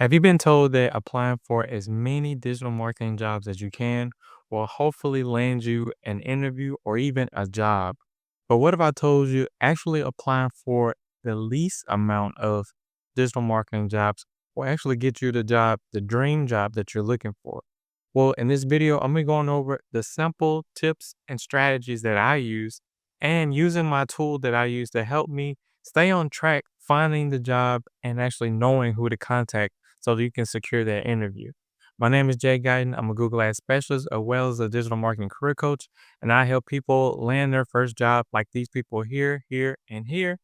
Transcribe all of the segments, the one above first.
Have you been told that applying for as many digital marketing jobs as you can will hopefully land you an interview or even a job? But what if I told you actually applying for the least amount of digital marketing jobs will actually get you the job, the dream job that you're looking for? Well, in this video, I'm going to be going over the simple tips and strategies that I use and using my tool that I use to help me stay on track, finding the job and actually knowing who to contact so that you can secure that interview. My name is Jay Guyton. I'm a Google Ads specialist as well as a digital marketing career coach, and I help people land their first job like these people here, here, and here.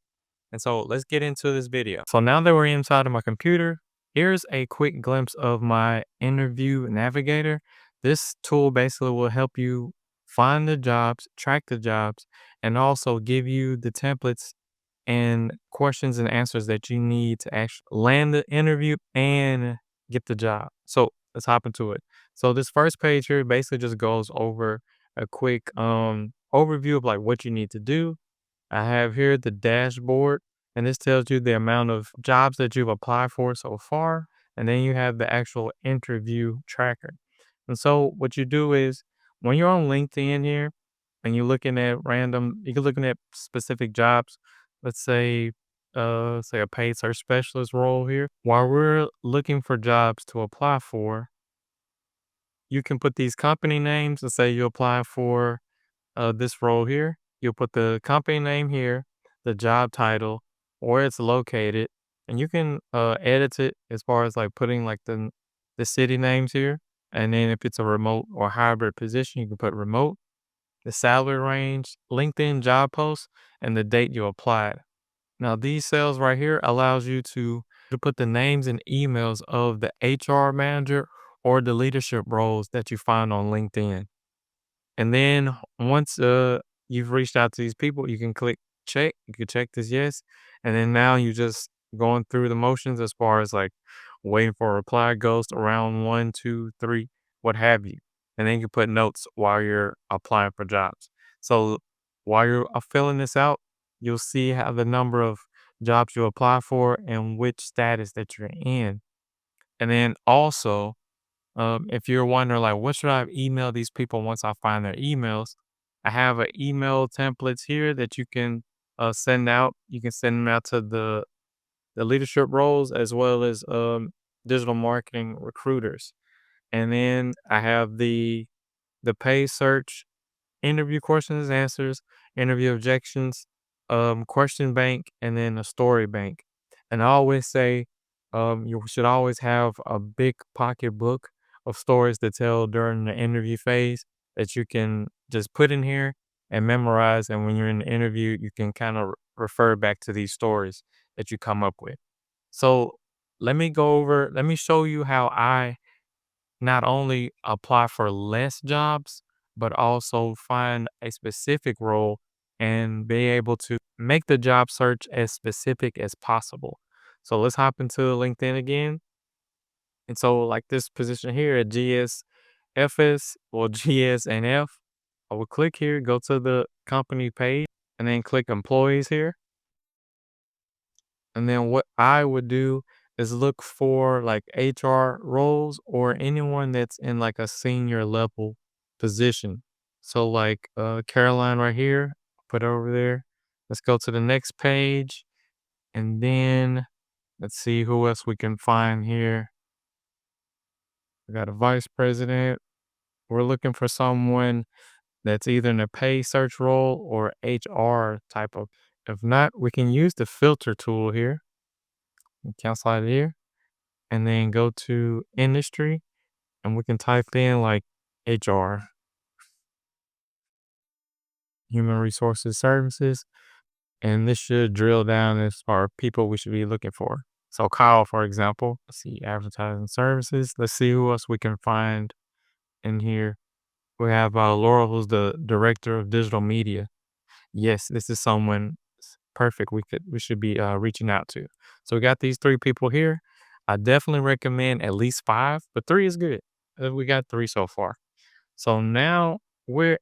And so let's get into this video. So now that we're inside of my computer, here's a quick glimpse of my interview navigator. This tool basically will help you find the jobs, track the jobs, and also give you the templates and questions and answers that you need to actually land the interview and get the job. So let's hop into it. So this first page here basically just goes over a quick overview of like what you need to do. I have here the dashboard, and this tells you the amount of jobs that you've applied for so far. And then you have the actual interview tracker. And so what you do is when you're on LinkedIn here and you're looking at you're looking at specific jobs, let's say a paid search specialist role here. While we're looking for jobs to apply for, you can put these company names and say you apply for this role here. You'll put the company name here, the job title, where it's located, and you can edit it as far as like putting like the city names here. And then if it's a remote or hybrid position, you can put remote, the salary range, LinkedIn job post, and the date you applied. Now these cells right here allows you to put the names and emails of the HR manager or the leadership roles that you find on LinkedIn. And then once you've reached out to these people, you can click check. You can check this yes. And then now you just going through the motions as far as like waiting for a reply goes to round 1, 2, 3, what have you. And then you can put notes while you're applying for jobs. So while you're filling this out, you'll see how the number of jobs you apply for and which status that you're in. And then also if you're wondering like, what should I email these people once I find their emails? I have an email templates here that you can send out. You can send them out to the leadership roles as well as digital marketing recruiters. And then I have the pay search, interview questions, answers, interview objections, question bank, and then a story bank. And I always say you should always have a big pocketbook of stories to tell during the interview phase that you can just put in here and memorize. And when you're in the interview, you can kind of refer back to these stories that you come up with. So let me show you how I not only apply for less jobs, but also find a specific role and be able to make the job search as specific as possible. So let's hop into LinkedIn again. And so, like this position here at GSFS or GSNF, I will click here, go to the company page, and then click employees here. And then what I would do is look for like HR roles or anyone that's in like a senior level position. So like Caroline right here, put her over there. Let's go to the next page and then let's see who else we can find here. We got a vice president. We're looking for someone that's either in a pay search role or HR type of. If not, we can use the filter tool here. Cancel out of here and then go to industry and we can type in like HR, human resources services, and this should drill down as far people we should be looking for. So Kyle, for example, let's see advertising services. Let's see who else we can find in here. We have Laura, who's the director of digital media. Yes, this is someone perfect we should be reaching out to. So we got these three people here. I definitely recommend at least five, but three is good. We got three so far. So now we're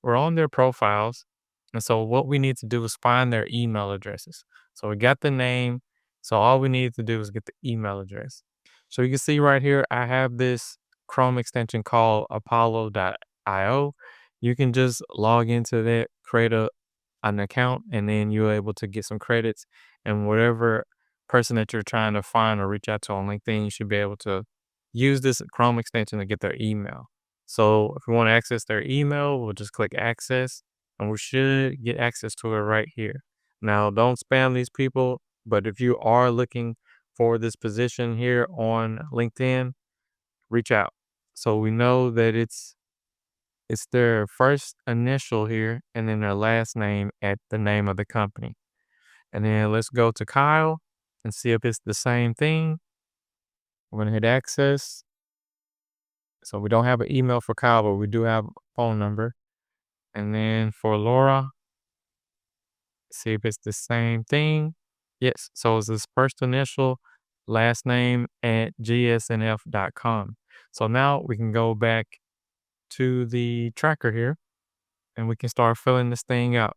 on their profiles. And so what we need to do is find their email addresses. So we got the name So all we need to do is get the email address. So you can see right here, I have this Chrome extension called apollo.io. You can just log into that, create an account, and then you're able to get some credits. And whatever person that you're trying to find or reach out to on LinkedIn, you should be able to use this Chrome extension to get their email. So if we want to access their email, we'll just click access and we should get access to it right here. Now, don't spam these people, but if you are looking for this position here on LinkedIn, reach out. So we know that it's their first initial here and then their last name at the name of the company. And then let's go to Kyle and see if it's the same thing. We're going to hit access. So we don't have an email for Kyle, but we do have a phone number. And then for Laura, see if it's the same thing. Yes. So it's this first initial, last name at gsnf.com. So now we can go back to the tracker here and we can start filling this thing out.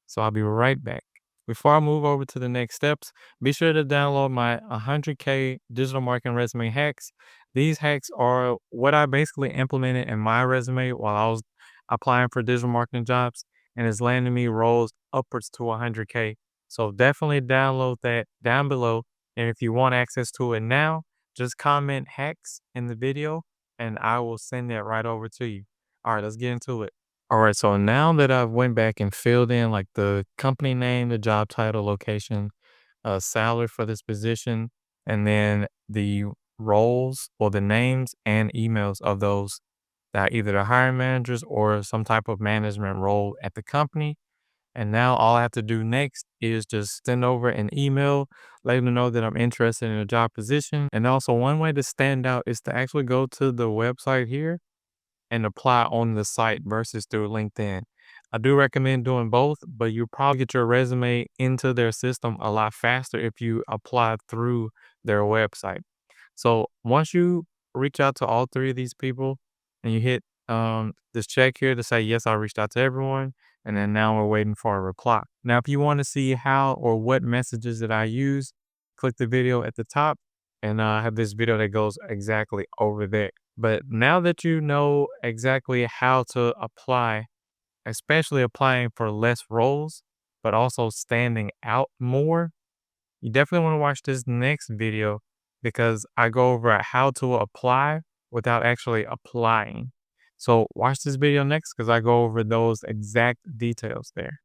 So I'll be right back. Before I move over to the next steps, be sure to download my 100K digital marketing resume hacks. These hacks are what I basically implemented in my resume while I was applying for digital marketing jobs, and it's landing me roles upwards to 100K. So definitely download that down below. And if you want access to it now, just comment hacks in the video and I will send that right over to you. All right, let's get into it. All right, so now that I've went back and filled in like the company name, the job title, location, salary for this position, and then the roles or the names and emails of those that either the hiring managers or some type of management role at the company. And now all I have to do next is just send over an email, letting them know that I'm interested in a job position. And also one way to stand out is to actually go to the website here and apply on the site versus through LinkedIn. I do recommend doing both, but you probably get your resume into their system a lot faster if you apply through their website. So once you reach out to all three of these people and you hit this check here to say, yes, I reached out to everyone. And then now we're waiting for a reply. Now, if you want to see how or what messages that I use, click the video at the top and I have this video that goes exactly over there. But now that you know exactly how to apply, especially applying for less roles, but also standing out more, you definitely want to watch this next video because I go over how to apply without actually applying. So watch this video next because I go over those exact details there.